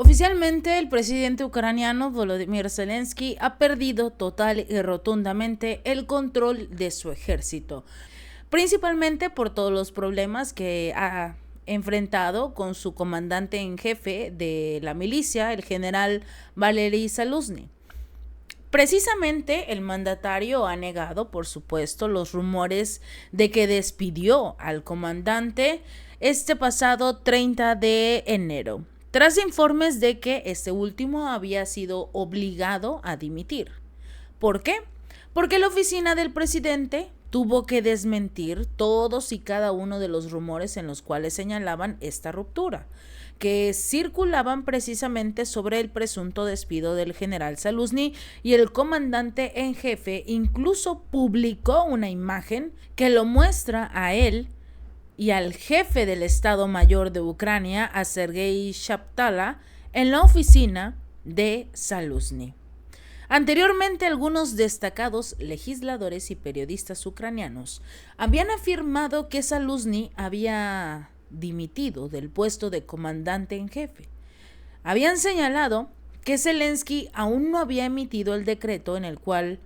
Oficialmente, el presidente ucraniano Volodymyr Zelensky ha perdido total y rotundamente el control de su ejército, principalmente por todos los problemas que ha enfrentado con su comandante en jefe de la milicia, el general Valery Zaluzny. Precisamente el mandatario ha negado, por supuesto, los rumores de que despidió al comandante este pasado 30 de enero, tras informes de que este último había sido obligado a dimitir. ¿Por qué? Porque la oficina del presidente tuvo que desmentir todos y cada uno de los rumores en los cuales señalaban esta ruptura, que circulaban precisamente sobre el presunto despido del general Zaluzny, y el comandante en jefe incluso publicó una imagen que lo muestra a él y al jefe del Estado Mayor de Ucrania, a Sergei Shaptala, en la oficina de Zaluzny. Anteriormente, algunos destacados legisladores y periodistas ucranianos habían afirmado que Zaluzny había dimitido del puesto de comandante en jefe. Habían señalado que Zelensky aún no había emitido el decreto en el cual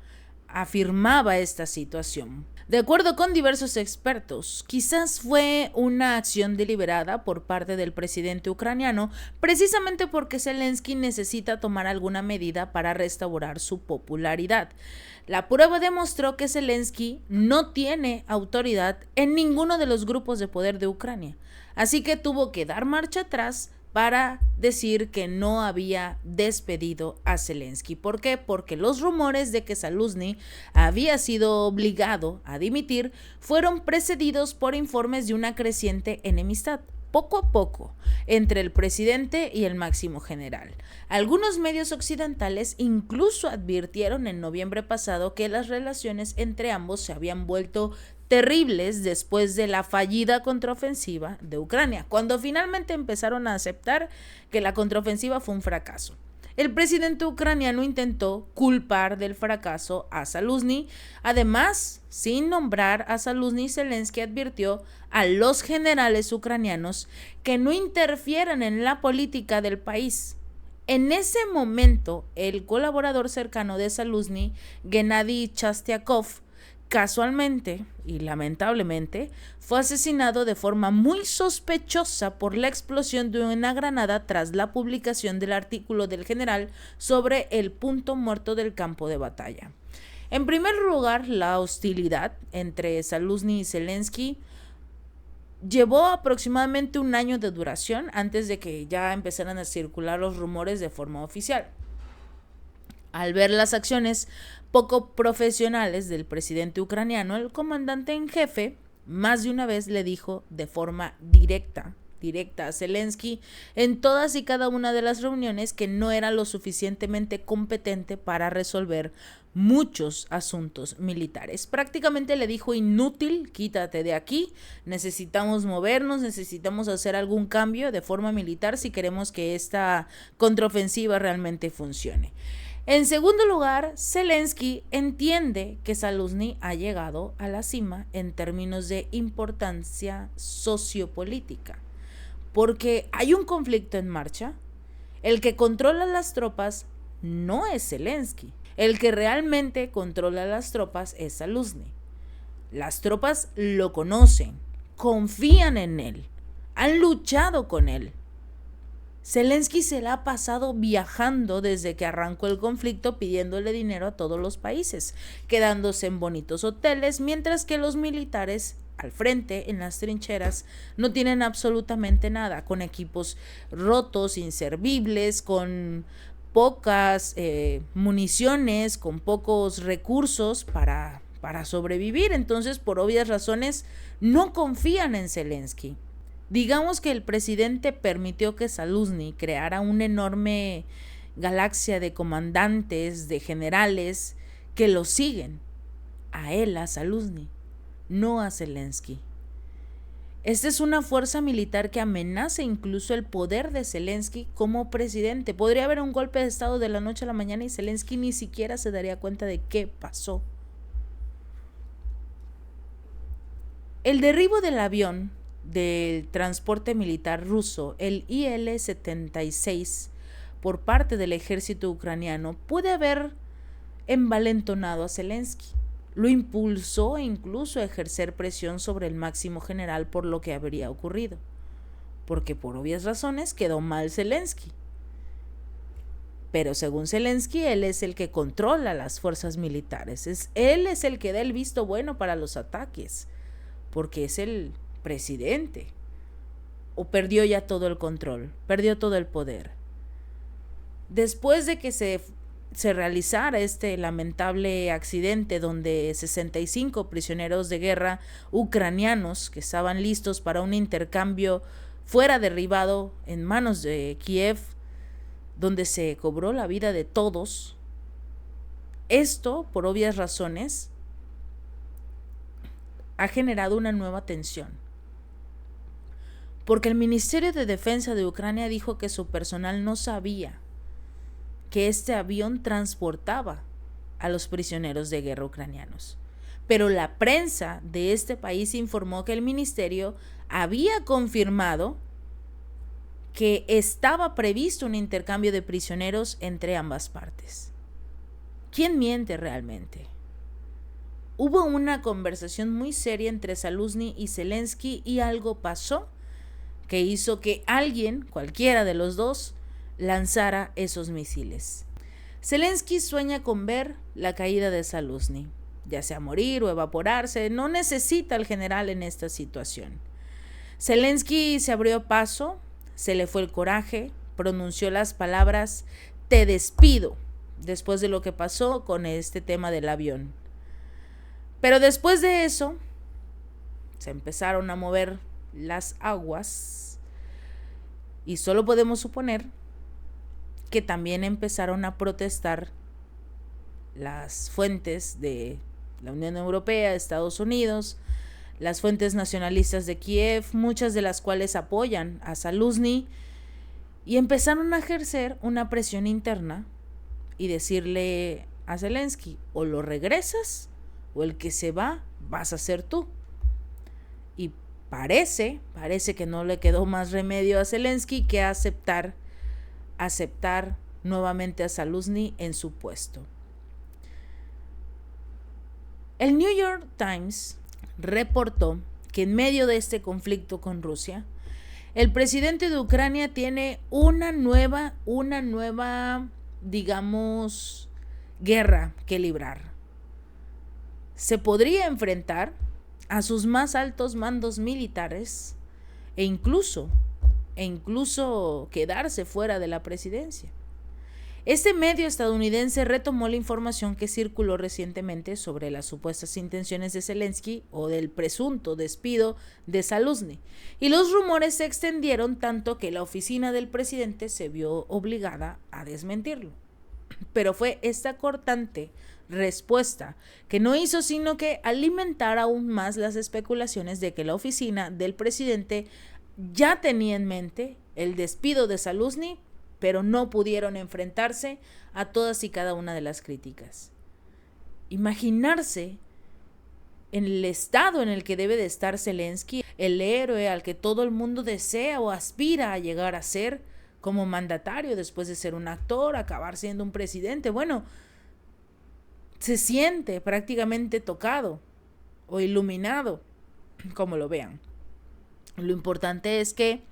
afirmaba esta situación. De acuerdo con diversos expertos, quizás fue una acción deliberada por parte del presidente ucraniano, precisamente porque Zelensky necesita tomar alguna medida para restaurar su popularidad. La prueba demostró que Zelensky no tiene autoridad en ninguno de los grupos de poder de Ucrania, así que tuvo que dar marcha atrás para decir que no había despedido a Zelensky. ¿Por qué? Porque los rumores de que Zaluzny había sido obligado a dimitir fueron precedidos por informes de una creciente enemistad, poco a poco, entre el presidente y el máximo general. Algunos medios occidentales incluso advirtieron en noviembre pasado que las relaciones entre ambos se habían vuelto terribles después de la fallida contraofensiva de Ucrania, cuando finalmente empezaron a aceptar que la contraofensiva fue un fracaso. El presidente ucraniano intentó culpar del fracaso a Zaluzny. Además, sin nombrar a Zaluzny, Zelensky advirtió a los generales ucranianos que no interfieran en la política del país. En ese momento, el colaborador cercano de Zaluzny, Gennady Chastyakov, casualmente y lamentablemente fue asesinado de forma muy sospechosa por la explosión de una granada tras la publicación del artículo del general sobre el punto muerto del campo de batalla. En primer lugar, la hostilidad entre Zaluzny y Zelensky llevó aproximadamente un año de duración antes de que ya empezaran a circular los rumores de forma oficial. Al ver las acciones poco profesionales del presidente ucraniano, el comandante en jefe más de una vez le dijo de forma directa a Zelensky en todas y cada una de las reuniones que no era lo suficientemente competente para resolver muchos asuntos militares. Prácticamente le dijo: inútil, quítate de aquí, necesitamos movernos, necesitamos hacer algún cambio de forma militar si queremos que esta contraofensiva realmente funcione. En segundo lugar, Zelensky entiende que Zaluzny ha llegado a la cima en términos de importancia sociopolítica, porque hay un conflicto en marcha. El que controla las tropas no es Zelensky. El que realmente controla las tropas es Zaluzny. Las tropas lo conocen, confían en él, han luchado con él. Zelensky se la ha pasado viajando desde que arrancó el conflicto, pidiéndole dinero a todos los países, quedándose en bonitos hoteles, mientras que los militares al frente, en las trincheras, no tienen absolutamente nada, con equipos rotos, inservibles, con pocas municiones, con pocos recursos para sobrevivir. Entonces, por obvias razones, no confían en Zelensky. Digamos que el presidente permitió que Zaluzny creara una enorme galaxia de comandantes, de generales que lo siguen. A él, a Zaluzny, no a Zelensky. Esta es una fuerza militar que amenaza incluso el poder de Zelensky como presidente. Podría haber un golpe de estado de la noche a la mañana y Zelensky ni siquiera se daría cuenta de qué pasó. El derribo del avión del transporte militar ruso, el Il-76, por parte del ejército ucraniano puede haber envalentonado a Zelensky. Lo impulsó incluso a ejercer presión sobre el máximo general por lo que habría ocurrido, porque por obvias razones quedó mal Zelensky. Pero según Zelensky, él es el que controla las fuerzas militares, él es el que da el visto bueno para los ataques, porque es el presidente. O perdió ya todo el control, perdió todo el poder. Después de que se realizara este lamentable accidente donde 65 prisioneros de guerra ucranianos que estaban listos para un intercambio fuera derribado en manos de Kiev, donde se cobró la vida de todos, esto, por obvias razones, ha generado una nueva tensión. Porque el Ministerio de Defensa de Ucrania dijo que su personal no sabía que este avión transportaba a los prisioneros de guerra ucranianos. Pero la prensa de este país informó que el ministerio había confirmado que estaba previsto un intercambio de prisioneros entre ambas partes. ¿Quién miente realmente? Hubo una conversación muy seria entre Zaluzny y Zelensky y algo pasó que hizo que alguien, cualquiera de los dos, lanzara esos misiles. Zelensky sueña con ver la caída de Zaluzny, ya sea morir o evaporarse, no necesita al general en esta situación. Zelensky se abrió paso, se le fue el coraje, pronunció las palabras "te despido", después de lo que pasó con este tema del avión. Pero después de eso, se empezaron a mover las aguas y solo podemos suponer que también empezaron a protestar las fuentes de la Unión Europea, Estados Unidos, las fuentes nacionalistas de Kiev, muchas de las cuales apoyan a Zaluzny, y empezaron a ejercer una presión interna y decirle a Zelensky: o lo regresas o el que se va vas a ser tú. Y parece que no le quedó más remedio a Zelensky que aceptar nuevamente a Zaluzny en su puesto. El New York Times reportó que en medio de este conflicto con Rusia, el presidente de Ucrania tiene una nueva, digamos, guerra que librar. Se podría enfrentar a sus más altos mandos militares e incluso quedarse fuera de la presidencia. Este medio estadounidense retomó la información que circuló recientemente sobre las supuestas intenciones de Zelensky o del presunto despido de Zaluzny, y los rumores se extendieron tanto que la oficina del presidente se vio obligada a desmentirlo. Pero fue esta cortante respuesta que no hizo sino que alimentar aún más las especulaciones de que la oficina del presidente ya tenía en mente el despido de Zaluzny, pero no pudieron enfrentarse a todas y cada una de las críticas. Imaginarse en el estado en el que debe de estar Zelensky, el héroe al que todo el mundo desea o aspira a llegar a ser como mandatario después de ser un actor, acabar siendo un presidente. Bueno, se siente prácticamente tocado o iluminado, como lo vean. Lo importante es que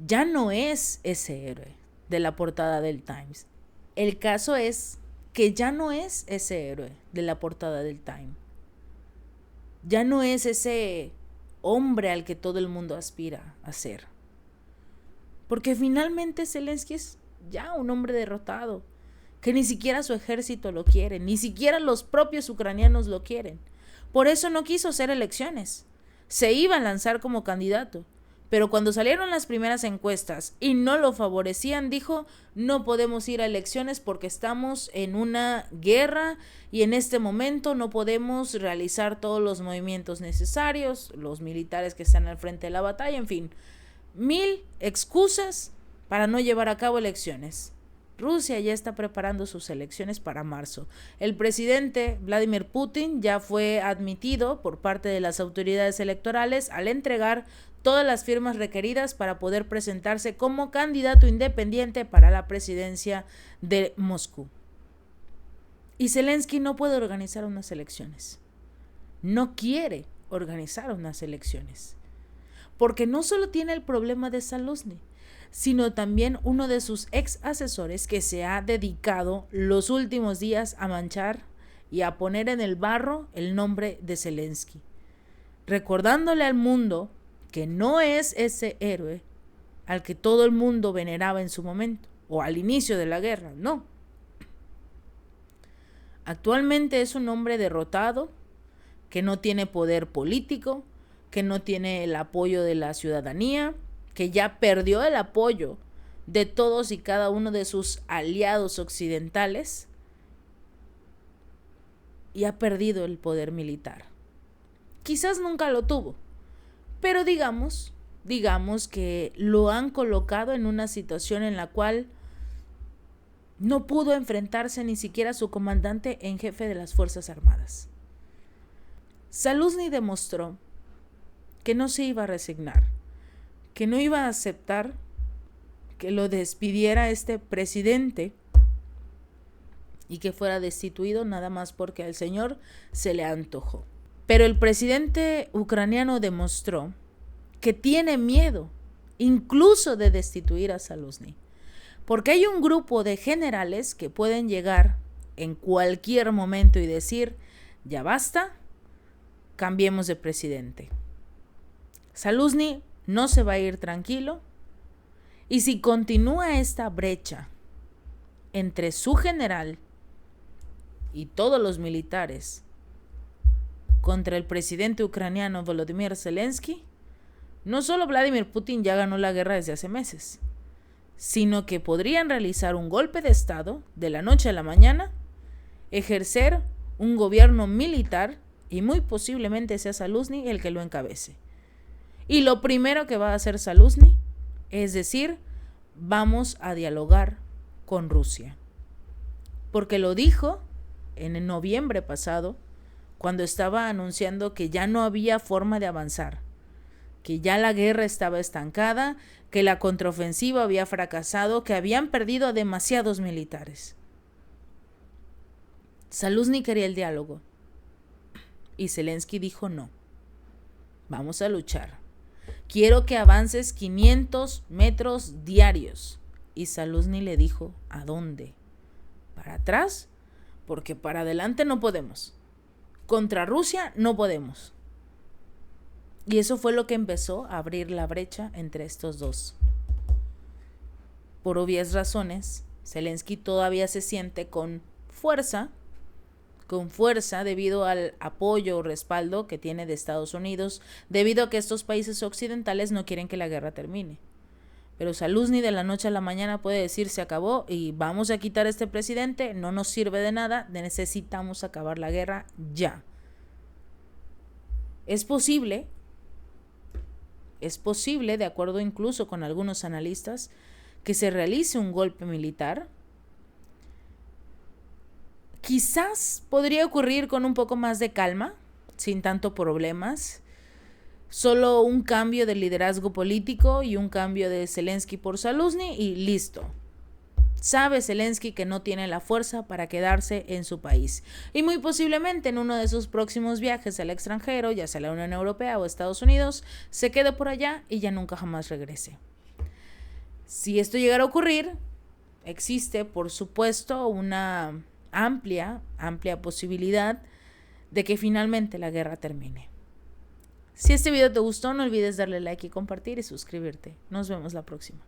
ya no es ese héroe de la portada del Times. El caso es que ya no es ese héroe de la portada del Times. Ya no es ese hombre al que todo el mundo aspira a ser. Porque finalmente Zelensky es ya un hombre derrotado, que ni siquiera su ejército lo quiere, ni siquiera los propios ucranianos lo quieren. Por eso no quiso hacer elecciones. Se iba a lanzar como candidato. Pero cuando salieron las primeras encuestas y no lo favorecían, dijo: no podemos ir a elecciones porque estamos en una guerra y en este momento no podemos realizar todos los movimientos necesarios, los militares que están al frente de la batalla, en fin, 1000 excusas para no llevar a cabo elecciones. Rusia ya está preparando sus elecciones para marzo. El presidente Vladimir Putin ya fue admitido por parte de las autoridades electorales al entregar todas las firmas requeridas para poder presentarse como candidato independiente para la presidencia de Moscú. Y Zelensky no puede organizar unas elecciones. No quiere organizar unas elecciones. Porque no solo tiene el problema de Zaluzny, sino también uno de sus ex asesores que se ha dedicado los últimos días a manchar y a poner en el barro el nombre de Zelensky, recordándole al mundo que no es ese héroe al que todo el mundo veneraba en su momento o al inicio de la guerra, no. Actualmente es un hombre derrotado, que no tiene poder político, que no tiene el apoyo de la ciudadanía, que ya perdió el apoyo de todos y cada uno de sus aliados occidentales y ha perdido el poder militar. Quizás nunca lo tuvo, pero digamos que lo han colocado en una situación en la cual no pudo enfrentarse ni siquiera a su comandante en jefe de las Fuerzas Armadas. Zaluzny demostró que no se iba a resignar, que no iba a aceptar que lo despidiera este presidente y que fuera destituido nada más porque al señor se le antojó. Pero el presidente ucraniano demostró que tiene miedo incluso de destituir a Zaluzny, porque hay un grupo de generales que pueden llegar en cualquier momento y decir, ya basta, cambiemos de presidente. Zaluzny no se va a ir tranquilo, y si continúa esta brecha entre su general y todos los militares contra el presidente ucraniano Volodymyr Zelensky, no solo Vladimir Putin ya ganó la guerra desde hace meses, sino que podrían realizar un golpe de estado de la noche a la mañana, ejercer un gobierno militar y muy posiblemente sea Zaluzny el que lo encabece. Y lo primero que va a hacer Zaluzny es decir, vamos a dialogar con Rusia. Porque lo dijo en noviembre pasado, cuando estaba anunciando que ya no había forma de avanzar, que ya la guerra estaba estancada, que la contraofensiva había fracasado, que habían perdido a demasiados militares. Zaluzny quería el diálogo y Zelensky dijo no, vamos a luchar. Quiero que avances 500 metros diarios. Y Zaluzny le dijo, ¿a dónde? ¿Para atrás? Porque para adelante no podemos. Contra Rusia no podemos. Y eso fue lo que empezó a abrir la brecha entre estos dos. Por obvias razones, Zelensky todavía se siente con fuerza debido al apoyo o respaldo que tiene de Estados Unidos, debido a que estos países occidentales no quieren que la guerra termine. Pero Zaluzny de la noche a la mañana puede decir se acabó y vamos a quitar a este presidente, no nos sirve de nada, necesitamos acabar la guerra ya. Es posible, de acuerdo incluso con algunos analistas, que se realice un golpe militar. Quizás podría ocurrir con un poco más de calma, sin tanto problemas. Solo un cambio de liderazgo político y un cambio de Zelensky por Zaluzny y listo. Sabe Zelensky que no tiene la fuerza para quedarse en su país. Y muy posiblemente en uno de sus próximos viajes al extranjero, ya sea la Unión Europea o Estados Unidos, se quede por allá y ya nunca jamás regrese. Si esto llegara a ocurrir, existe, por supuesto, una amplia posibilidad de que finalmente la guerra termine. Si este video te gustó, no olvides darle like y compartir y suscribirte. Nos vemos la próxima.